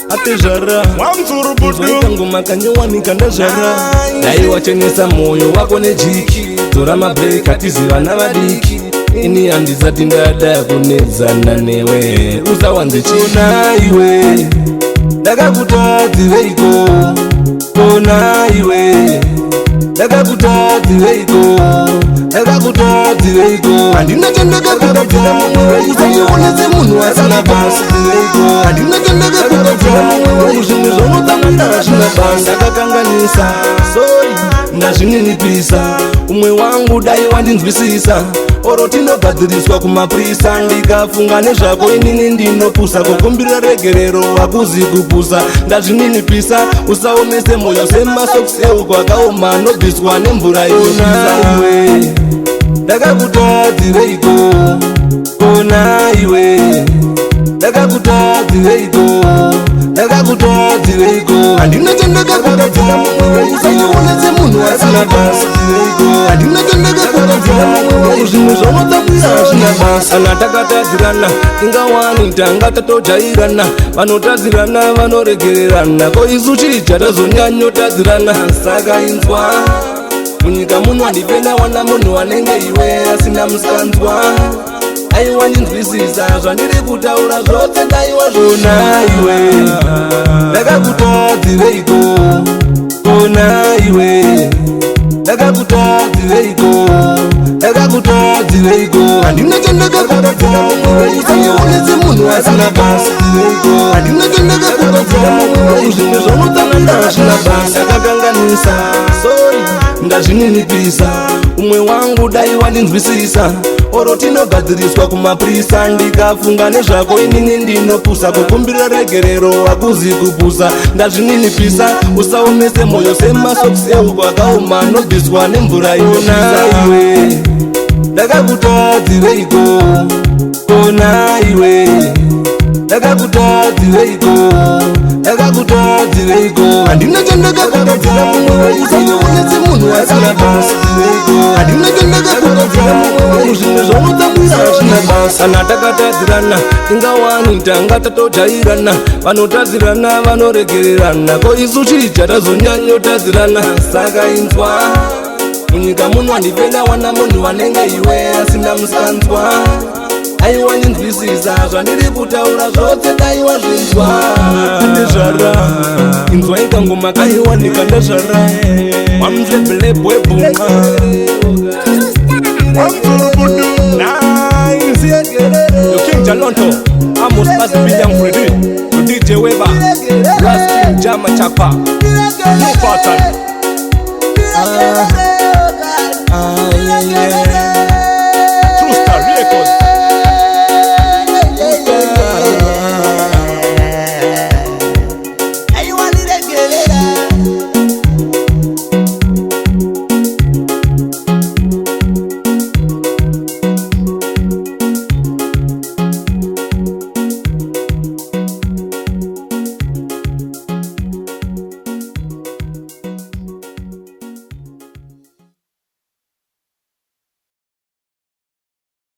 atezvara wamzurubudu ngoma kanyowani kandazvara dai wachenesa moyo wako nejiki tora mabreak atiziva navadiki ini handisati ndada kunedzana newe usawanzichina iwe ndakakutadzireiko kona iwe ndakakutadzireiko ndakakutadzireiko handina chandakakutadzireiko mumwe usaionese munhu asina basa handina chandakakutadzireiko mumwe zvinhu zvaunotsamwira hazvina basa ndakakanganisa sori ndazvininipisa umwe wangu dai wandinzwisisa oro tinogadziriswa kumaprisa ndikafunga nezvako inini ndinopusa kukumbira regerero hakuzi kupusa ndazvininipisa usaomese moyo semasokisi euko akaoma nobviswa nemvura inopisa iwe ndakakutadzireiko kona iwe ndakakutadzireiko ndakakutadzireiko handina chandakakutadzireiko mumwe usaionese munhu asina basa handina chandakakutadzireiko mumwe zvinhu zvaunotsamwira hazvina basa kana takatadzirana ingawani tanga tatojairana vanotadzirana vanoregererana ko isu chija tazonyanyotadzirana saka inzwa munyika muno handipenda wana munhu anenge iwe asina musikanzwa aiwandinzwisisa zvandiri kutaura zvose daiwa zvona iwe ndakakutadzireiko kona iwe ndakakutadzireiko ndakakutadzireiko handina chandakakutadzireiko mumwe usaionese munhu asina basa handina chandakakutadzireiko mumwe zvinhu zvaunotsamwira hazvina basa ndakakanganisa sori ndazvininipisa umwe wangu dai wandinzwisisa oro tinogadziriswa kumaprisa ndikafunga nezvako inini ndinopusa kukumbira regerero hakuzi kupusa ndazvininipisa usaomese moyo semasokisi euko akaoma nobviswa nemvura inopisa iwe ndakakutadzireiko kona iwe ndakakutadzireiko ndakakutadzireiko handina chandakakutadzireiko mumwe usaionese munhu asina basa handina chandakakutadzireiko mumwe zvinhu zvaunotsamwira hazvina basa kana takatadzirana ingawani tanga tatojairana vanotadzirana vanoregererana ko isu chija tazonyanyotadzirana saka inzwa munyika muno handipenda wana munhu anenge iwe asina musikanzwa aiwandinzwisisa zvandiri kutaura zvose daiwa zvinzwa ndezvara inzwa ikangoma kaiwanika ndezvara wamuzvebhelebwebhunga wamzurubudu King Jalonto Amos Asbilian Freddy DJ Weber Last King Jama Chapa Mufatan